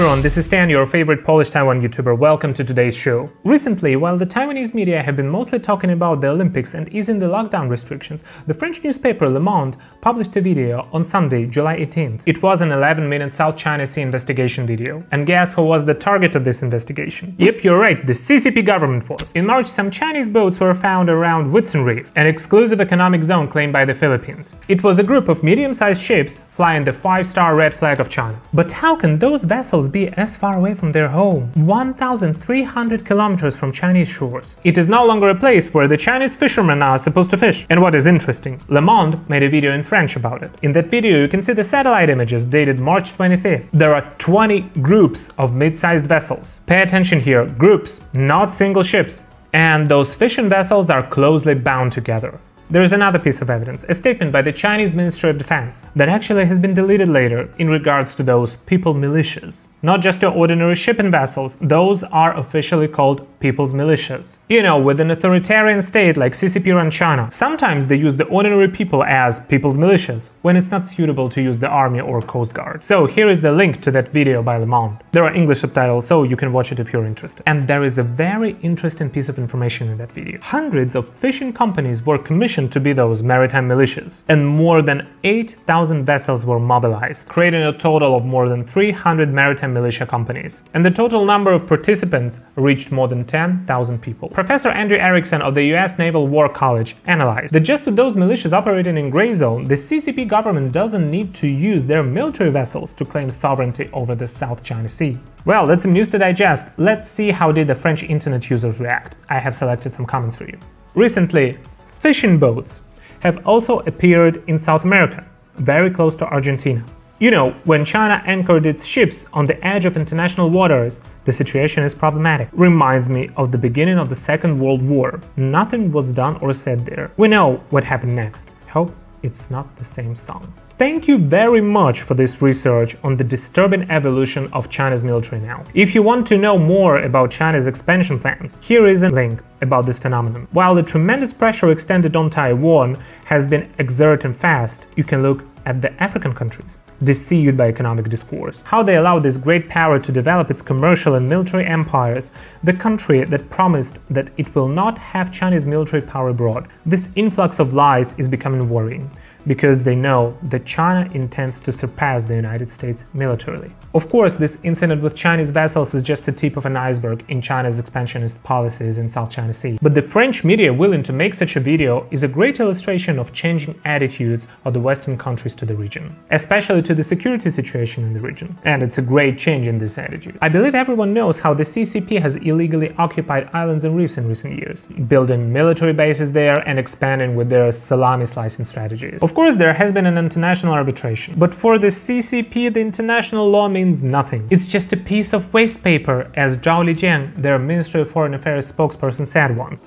everyone, this is Stan, your favorite Polish Taiwan YouTuber. Welcome to today's show. Recently, while the Taiwanese media have been mostly talking about the Olympics and easing the lockdown restrictions, the French newspaper Le Monde published a video on Sunday, July 18th. It was an 11-minute South China Sea investigation video. And guess who was the target of this investigation? Yep, you're right, the CCP government was. In March, some Chinese boats were found around Whitsun Reef, an exclusive economic zone claimed by the Philippines. It was a group of medium-sized ships flying the 5-star red flag of China. But how can those vessels be as far away from their home? 1,300 kilometers from Chinese shores. It is no longer a place where the Chinese fishermen are supposed to fish. And what is interesting, Le Monde made a video in French about it. In that video you can see the satellite images dated March 25th. There are 20 groups of mid-sized vessels. Pay attention here, groups, not single ships. And those fishing vessels are closely bound together. There is another piece of evidence, a statement by the Chinese Ministry of Defense that actually has been deleted later in regards to those people militias. Not just your ordinary shipping vessels, those are officially called people's militias. You know, with an authoritarian state like CCP run China, sometimes they use the ordinary people as people's militias, when it's not suitable to use the army or coast guard. So here is the link to that video by Le Monde. There are English subtitles, so you can watch it if you're interested. And there is a very interesting piece of information in that video. Hundreds of fishing companies were commissioned to be those maritime militias, and more than 8,000 vessels were mobilized, creating a total of more than 300 maritime militia companies. And the total number of participants reached more than 10,000 people. Professor Andrew Erickson of the US Naval War College analyzed that just with those militias operating in gray zone, the CCP government doesn't need to use their military vessels to claim sovereignty over the South China Sea. Well, that's some news to digest. Let's see how did the French internet users react. I have selected some comments for you. Recently, fishing boats have also appeared in South America, very close to Argentina. You know, when China anchored its ships on the edge of international waters, the situation is problematic. Reminds me of the beginning of the Second World War. Nothing was done or said there. We know what happened next. Hope it's not the same song. Thank you very much for this research on the disturbing evolution of China's military now. If you want to know more about China's expansion plans, here is a link about this phenomenon. While the tremendous pressure extended on Taiwan has been exerting fast, you can look at the African countries, deceived by economic discourse. How they allow this great power to develop its commercial and military empires, the country that promised that it will not have Chinese military power abroad. This influx of lies is becoming worrying, because they know that China intends to surpass the United States militarily. Of course, this incident with Chinese vessels is just the tip of an iceberg in China's expansionist policies in South China Sea. But the French media willing to make such a video is a great illustration of changing attitudes of the Western countries to the region, especially to the security situation in the region. And it's a great change in this attitude. I believe everyone knows how the CCP has illegally occupied islands and reefs in recent years, building military bases there and expanding with their salami slicing strategies. Of course, there has been an international arbitration, but for the CCP, the international law means nothing. It's just a piece of waste paper, as Zhao Lijian, their Ministry of Foreign Affairs spokesperson, said once.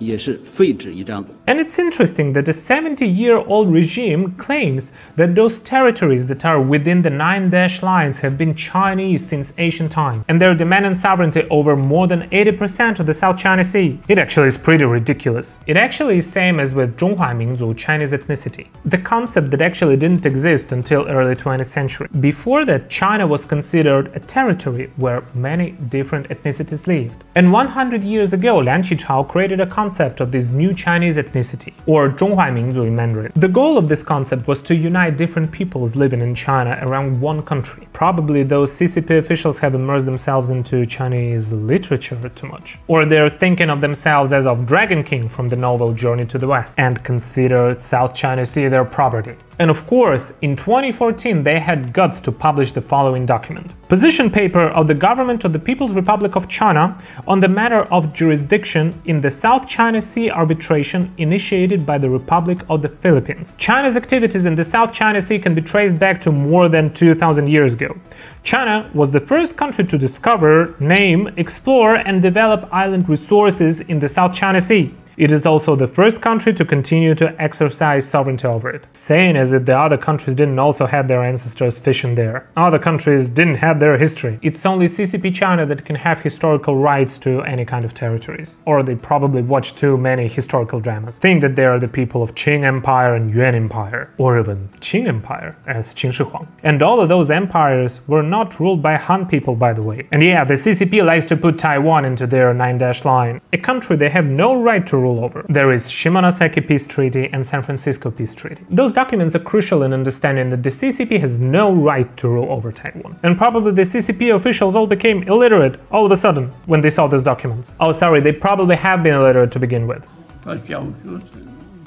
And it's interesting that the 70-year-old regime claims that those territories that are within the 9 dash lines have been Chinese since ancient time, and they're demanding sovereignty over more than 80% of the South China Sea. It actually is pretty ridiculous. It actually is same as with 中华民族, Chinese ethnicity. The concept that actually didn't exist until early 20th century. Before that, China was considered a territory where many different ethnicities lived. And 100 years ago, Lian Qichao created a concept of this new Chinese ethnicity, or 中华民族 in Mandarin. The goal of this concept was to unite different peoples living in China around one country. Probably those CCP officials have immersed themselves into Chinese literature too much. Or they're thinking of themselves as of Dragon King from the novel Journey to the West, and considered South China Sea their property. And of course, in 2014 they had guts to publish the following document. Position paper of the government of the People's Republic of China on the matter of jurisdiction in the South China Sea arbitration initiated by the Republic of the Philippines. China's activities in the South China Sea can be traced back to more than 2,000 years ago. China was the first country to discover, name, explore and develop island resources in the South China Sea. It is also the first country to continue to exercise sovereignty over it. Saying as if the other countries didn't also have their ancestors fishing there. Other countries didn't have their history. It's only CCP China that can have historical rights to any kind of territories. Or they probably watch too many historical dramas. Think that they are the people of Qing Empire and Yuan Empire. Or even Qing Empire, as Qin Shi Huang. And all of those empires were not ruled by Han people, by the way. And yeah, the CCP likes to put Taiwan into their 9-dash line. A country they have no right to rule over. There is Shimonoseki Peace Treaty and San Francisco Peace Treaty. Those documents are crucial in understanding that the CCP has no right to rule over Taiwan. And probably the CCP officials all became illiterate all of a sudden when they saw those documents. Oh, sorry, they probably have been illiterate to begin with.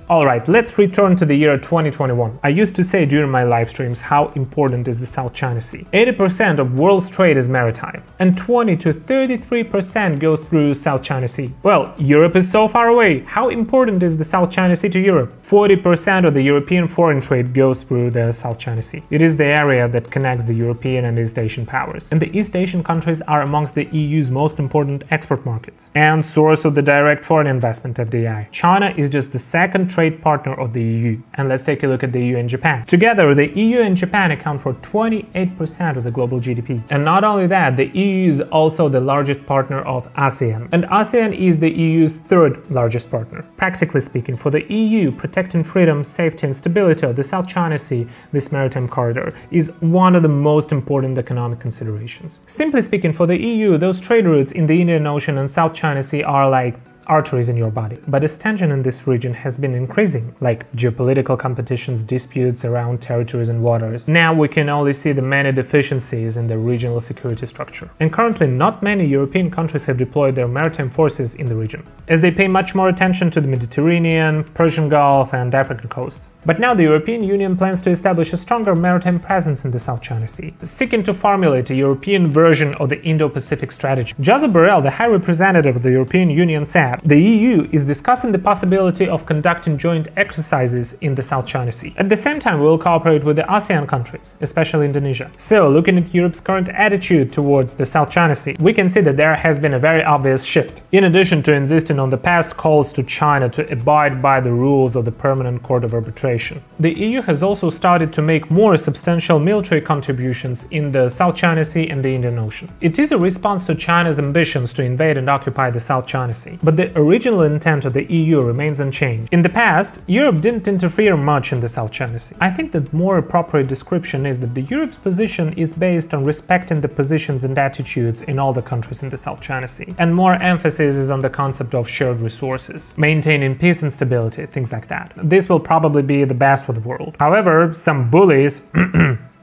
Alright, let's return to the year 2021. I used to say during my live streams how important is the South China Sea. 80% of world's trade is maritime, and 20 to 33% goes through South China Sea. Well, Europe is so far away. How important is the South China Sea to Europe? 40% of the European foreign trade goes through the South China Sea. It is the area that connects the European and East Asian powers. And the East Asian countries are amongst the EU's most important export markets and source of the direct foreign investment FDI. China is just the second trade partner of the EU. And let's take a look at the EU and Japan. Together, the EU and Japan account for 28% of the global GDP. And not only that, the EU is also the largest partner of ASEAN. And ASEAN is the EU's third largest partner. Practically speaking, for the EU, protecting freedom, safety and stability of the South China Sea, this maritime corridor, is one of the most important economic considerations. Simply speaking, for the EU, those trade routes in the Indian Ocean and South China Sea are like arteries in your body. But as tension in this region has been increasing, like geopolitical competitions, disputes around territories and waters, now we can only see the many deficiencies in the regional security structure. And currently, not many European countries have deployed their maritime forces in the region, as they pay much more attention to the Mediterranean, Persian Gulf and African coasts. But now the European Union plans to establish a stronger maritime presence in the South China Sea, seeking to formulate a European version of the Indo-Pacific strategy. Josep Borrell, the High Representative of the European Union, said, "The EU is discussing the possibility of conducting joint exercises in the South China Sea. At the same time, we will cooperate with the ASEAN countries, especially Indonesia." So, looking at Europe's current attitude towards the South China Sea, we can see that there has been a very obvious shift. In addition to insisting on the past calls to China to abide by the rules of the Permanent Court of Arbitration, the EU has also started to make more substantial military contributions in the South China Sea and the Indian Ocean. It is a response to China's ambitions to invade and occupy the South China Sea. But the original intent of the EU remains unchanged. In the past, Europe didn't interfere much in the South China Sea. I think that more appropriate description is that the Europe's position is based on respecting the positions and attitudes in all the countries in the South China Sea, and more emphasis is on the concept of shared resources, maintaining peace and stability, things like that. This will probably be the best for the world. However, some bullies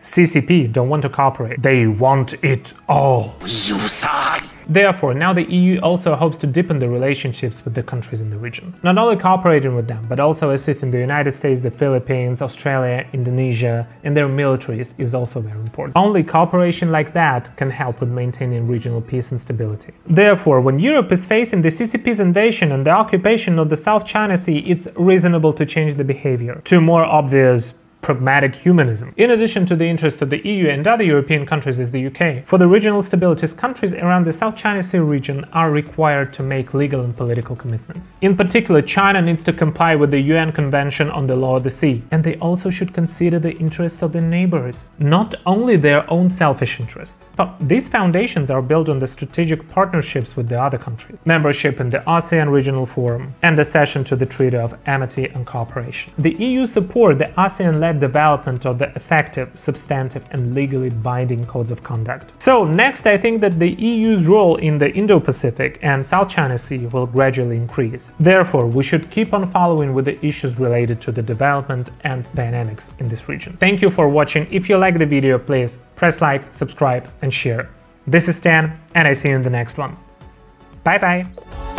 CCP don't want to cooperate. They want it all. Therefore, now the EU also hopes to deepen the relationships with the countries in the region. Not only cooperating with them, but also assisting the United States, the Philippines, Australia, Indonesia, and their militaries is also very important. Only cooperation like that can help with maintaining regional peace and stability. Therefore, when Europe is facing the CCP's invasion and the occupation of the South China Sea, it's reasonable to change the behavior to more obvious pragmatic humanism. In addition to the interest of the EU and other European countries is the UK. For the regional stabilities, countries around the South China Sea region are required to make legal and political commitments. In particular, China needs to comply with the UN Convention on the Law of the Sea, and they also should consider the interests of their neighbors, not only their own selfish interests. But these foundations are built on the strategic partnerships with the other countries, membership in the ASEAN Regional Forum, and accession to the Treaty of Amity and Cooperation. The EU support the ASEAN-led development of the effective, substantive and legally binding codes of conduct. So next, I think that the EU's role in the Indo-Pacific and South China Sea will gradually increase. Therefore, we should keep on following with the issues related to the development and dynamics in this region. Thank you for watching. If you like the video, please press like, subscribe and share. This is Stan, and I see you in the next one. Bye bye!